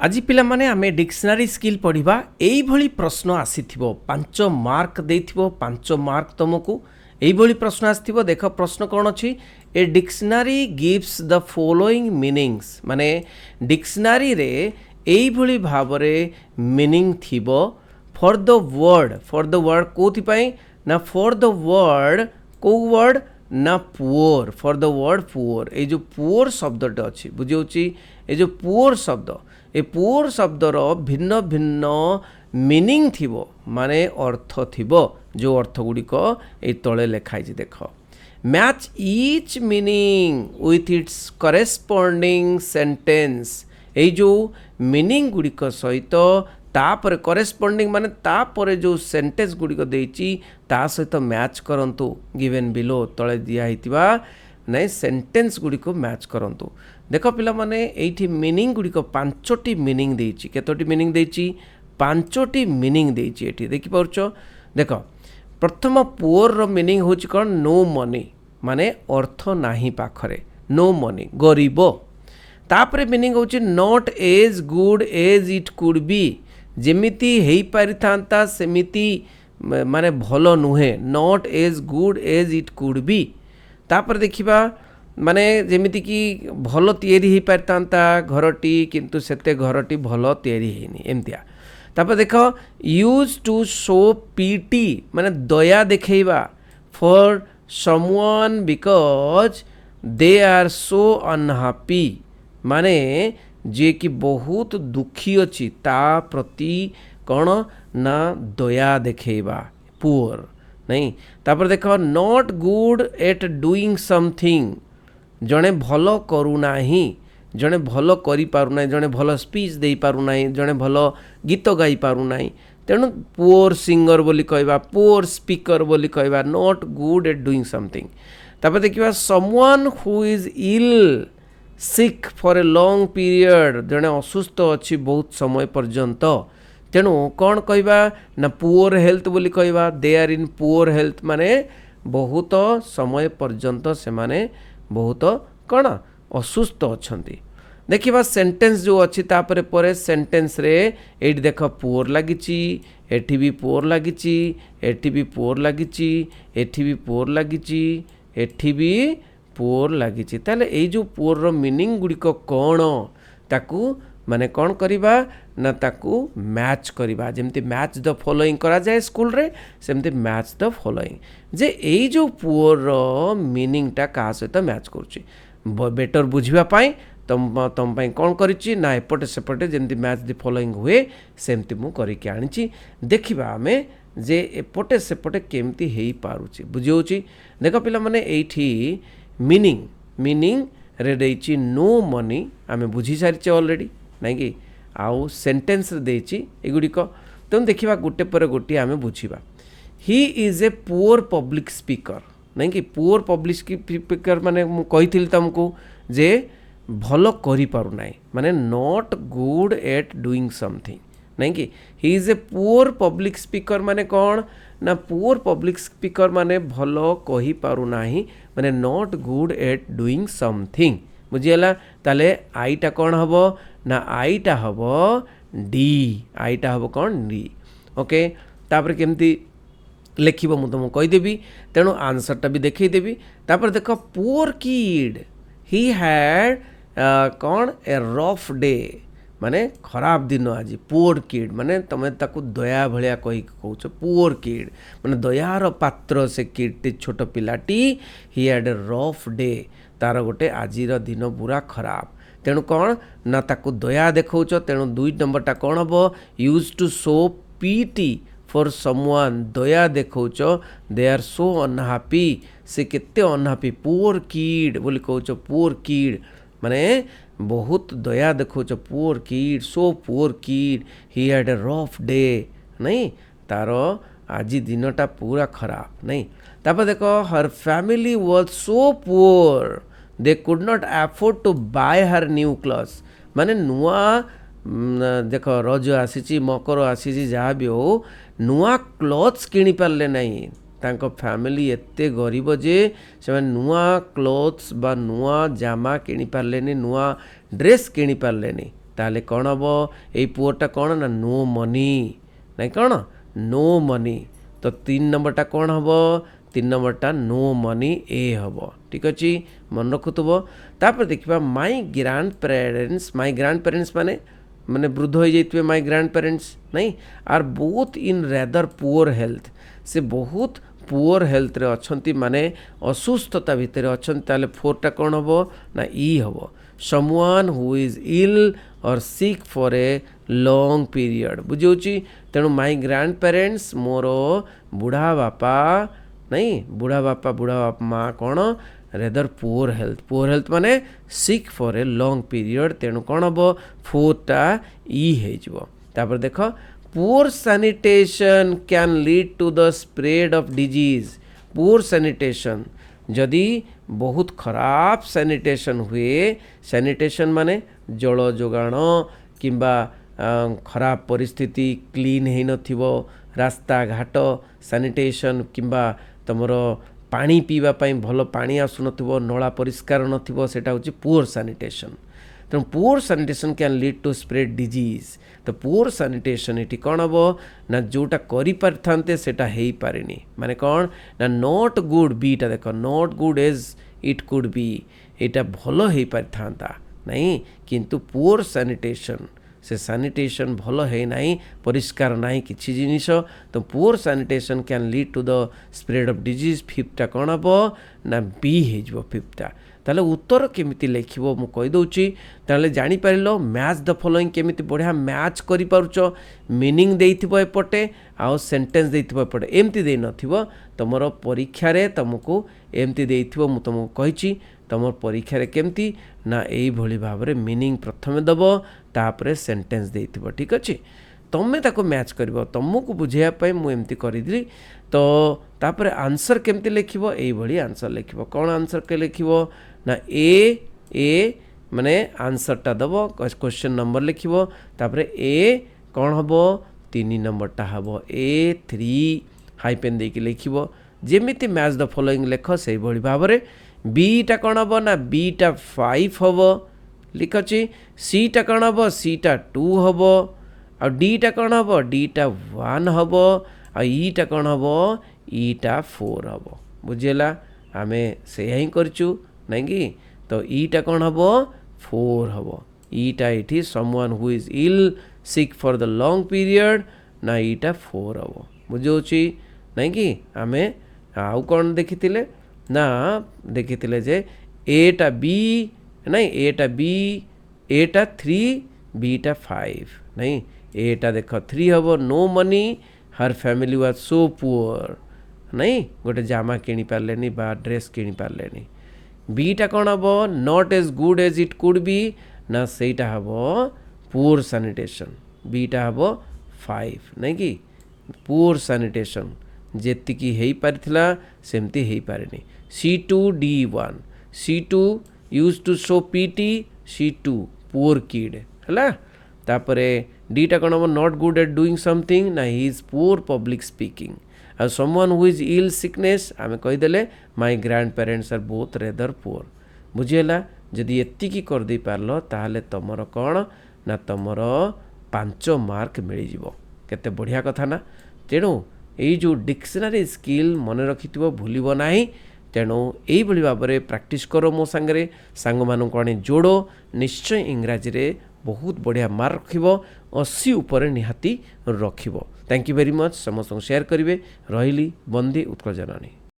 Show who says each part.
Speaker 1: आज पिला माने आमे डिक्शनरी स्किल पढ़िबा एई भली प्रश्न आसीथिबो 5 मार्क देथिबो 5 मार्क तुमको एई भली प्रश्न आसीथिबो। देख प्रश्न कोन अछि a dictionary gives the following meanings माने डिक्शनरी रे एई भली भाबरे मीनिंग थिबो फॉर द वर्ड कोथि पई ना फॉर द वर्ड को वर्ड ना poor for the word poor ए जो पुअर शब्दटे अछि बुझियोछि ए जो पुअर शब्द ए पुअर शब्दर भिन्न भिन्न मीनिंग थिबो माने अर्थ थिबो जो अर्थ गुड़िक ए तले लिखाई देख match each meaning with its corresponding sentence ए जो मीनिंग गुड़िक सहित तापर करेस्पॉन्डिंग माने तापर जो सेंटेंस गुड़िक देइची ता सहित मैच करंतु गिवन बिलो तले दिया हितिबा नै सेंटेंस गुड़िक मैच करंतु। देख पिला माने एठी मीनिंग गुड़िक 5टी मीनिंग देइची केतोटी मीनिंग देइची 5टी मीनिंग देइची एठी देखि पाउछो। देख प्रथम पुअर रो मीनिंग होची कोन नो मनी माने अर्थ नाही पाखरे नो मनी गरीब। तापरे मीनिंग होची not as good as it could be जेमिति हेई पारिथांता सेमिति माने भलो नुहे not as good as it could be. तापर देखिबा माने जेमिति कि भलो तयारी हेई पारिथांता घरटी किंतु सेते घरटी भलो तयारी हेनी एमतिया। तापर देख यूज टू शो पीटी माने दया देखैबा for someone because they are so unhappy माने जे कि बहुत दुखी अछि ता प्रति कौन ना दया देखैबा पुअर नहीं। तापर देख not good at doing something जड़े भलो करू नाही जड़े भलो करि पारु नाही जड़े भलो स्पीच दे पारु नाही जड़े भलो गीत गाई पारु नाही तेणु पुअर सिंगर बोली कहबा पुअर स्पीकर बोली कहबा not good at doing something. तापर देखिबा someone who is ill sick for a long period जड़े असुस्थ अच्छी बहुत समय पर्यंत तेणु कौन कहबा ना पुअर हेल्थ बोली कहबा they are in poor health माने बहुत समय पर्यंत से माने बहुत कौन असुस्थ अच्छी। देखिबा सेंटेंस जो अच्छी तापरे परे सेंटेंस रे एठी देख पुअर लागिची एठी भी पुअर लागिची एठी भी पुअर लागिची एठी भी पुअर लागिची एठी भी पुअर लागिची ताले ए जो पुअर रो मीनिंग गुड़िक कौन ताकू माने कौन करिबा ना ताकू मैच करिबा जेमती मैच द फॉलोइंग करा जाए स्कूल रे सेमती मैच द फॉलोइंग जे ए जो पुअर रो मीनिंग टा का सहित मैच करूची बेटर बुझिबा पाई तम पाई कौन करिची ना एपटे सेपटे जेमती मैच द फॉलोइंग हुए सेमती मु करिके आनिची देखिबा आमे जे एपटे सेपटे केमती हेई पारुची बुझियोची। देख पिला माने एठी मीनिंग रे देइची नो मनी आमे बुझी सारिचे ऑलरेडी नहीं कि आउ सेंटेंस रे देइची एगुड़िक तेणु देखिबा गोटे पर गोटे आमे बुझिबा। He is a poor public speaker नहीं कि पुअर पब्लिक स्पीकर माने मु कहिथिल तुमको जे भलो करि पारु नाही माने not good at doing something नहीं कि ही is a poor public speaker माने कौन ना पुअर पब्लिक स्पीकर माने भलो कहि पारु नाही माने not good at doing something बुझिला। ताले आईटा कौन हबो ना आईटा हबो डी आईटा हबो कौन डी ओके। तापर केमती लिखिबो मु तुमको कहि देबी तेणु आंसरटा भी देखै देबी। तापर देख पुअर किड ही हैड कौन ए रफ डे माने खराब दिन आज पुअर किड माने तमे ताकू दया भलिया कहि कहउछ पुअर किड माने दयार पात्र से किड छोट पिलाटी he had a rough day तार गोटे आजिर दिन पूरा खराब तेणु कौन ना ताकू दया देखौछ तेणु 2 नंबरटा कौन हबो used to show pity for someone दया देखौछ दे आर सो अनहैप्पी से केते अनहैप्पी पुअर किड बोली कहौछ पुअर किड माने बहुत दया देखौछ poor kid so poor kid he had a rough day नहीं तार आज दिनटा पूरा खराब नहीं। तापर देखो her family was so poor they could not afford to buy her new clothes माने नुआ देख रज आसी मकर आसी जहाँ भी हो नुआ क्लॉथ्स किनी पारले नहीं तांको फैमिली एते गरीब जे से नुआ क्लॉथ्स बा नुआ जामा किनी पारलेनी नुआ ड्रेस किनी पारलेनी ताले कौन हम ये पुअरटा कौन ना नो मनी नहीं कौन नो मनी तो 3 नंबरटा कौन हम 3 नंबरटा नो मनी ए हम ठीक अच्छे मन रखुव तापर देखा माई ग्रांड पेरेन्ट्स माने माने वृद्ध हो जाइए माई ग्रांड पेरेन्ट्स नहीं are both in rather poor health से बहुत पुअर हेल्थ रे अच्छंती माने असुस्थता भितर अच्छंती ताले 4टा कौन हम ना ई हम समवन हु इज इल और सिक फॉर ए लॉन्ग पीरियड बुझे तेणु माई ग्रांड पेरेन्ट्स मोर बुढ़ा बापा नहीं बुढ़ा बापा माँ कौन रेदर पुअर हेल्थ माने sick for a long period तेणु कौन हम 4टा ई हो देख poor sanitation can lead to the spread of disease poor sanitation जदि बहुत खराब सैनिटेशन हुए सैनिटेशन माने जल जोगाण किंबा खराब परिस्थिति क्लीन है नथिबो रास्ता घाट सैनिटेशन किंबा तुमर पानी पीवा पाई भल पानी आसुनथिबो नला परिष्कार नथिबो सेटा होची पुअर सैनिटेशन तेणु poor sanitation can lead to spread disease तो पुअर सैनिटेशन ये कौन हम ना जोटा करि पारथांते सेटा हेई पारेनी माने कौन ना नॉट गुड बीटा देख not good as it could be एटा भलो हेई पारथांता नहीं किंतु पुअर सैनिटेशन से सैनिटेशन भल है नहीं परिष्कार नहीं किसी जिनिस तो poor sanitation can lead to the spread of disease 5टा कौन हम ना बी हो 5टा ताले उत्तर केमिति लिखिबो मु कहि दउची ताले जानि पारिलो मैच द फॉलोइंग केमिति बढ़िया मैच करि पारुचो मीनिंग देइथिबो एपटे आ सेंटेंस देइथिबो एपटे एमति देइ नथिबो तमरो परीक्षा रे तुमको एमति देइथिबो मु तुमको कहिची तमर परीक्षा रे केमति ना एई भली भाबरे मीनिंग प्रथमे दबो तापरे सेंटेंस देइथिबो ठीक अछि तमे ताको मैच करबो तुमको बुझेया पय मु एमति करिदली तो तापरे आंसर केमति लिखिबो एई भली आंसर लिखिबो कोन आंसर के लिखिबो ना ए माने आंसरटा दबो क्वेश्चन नंबर लिखिबो तापरे ए कौन हबो 3 नंबरटा हबो A3 हाइपेन देकी लिखिबो जेमिति मैच द फॉलोइंग लेख से भली भाबरे बीटा कौन हबो ना बीटा 5 हबो लिखछि सीटा कौन हबो सीटा 2 हबो आ डीटा कौन हबो डीटा 1 हबो आ ईटा कौन हबो ईटा 4 हबो बुझेला आमे से ही करछु नहीं कि तो ईटा कौन हबो 4 हबो ईटा इठी someone who is ill sick for the long period ना ईटा 4 हबो बुझौछि नहीं कि आमे आउ कौन देखिथिले ना देखिथिले जे एटा बी नहीं एटा बी एटा 3 बीटा 5 नहीं एटा देख 3 हबो no money her family was so poor नहीं गोटे जामा किनी पारलेनी बा ड्रेस किनी पारलेनी बीटा कौन हम not as good as it could be ना सेटा हम पुअर सैनिटेशन बीटा हम 5 नहीं कि पुअर सैनिटेशन जेतिकी हेई पारिथिला सेमती हेई पारेनी C2D1 C2 used to show pity C2 poor kid है तापरे डीटा कौन हम not good at doing something ना he is poor public speaking आ someone who is ill sickness आमे कहीदेले my grandparents are both rather poor बुझीगला जदि एतिकी कर दे पारलो ताहले तमर कौन ना तमर 5 मार्क मिल जिवो केते बढ़िया कथा ना तेणु ये जो डिक्शनरी स्किल मन रखिथिबो भूलिबो नाही तेणु यही भली भाबरे प्रैक्टिस करो मो सांगरे सांग मानू कणे जोड़ो निश्चय इंग्राजी रे बहुत बढ़िया मार्क रखिबो 80 ऊपर निहाती रखिबो थैंक यू वेरी मच समस्त शेयर करिवे रहिली बंदी उत्कल जननी।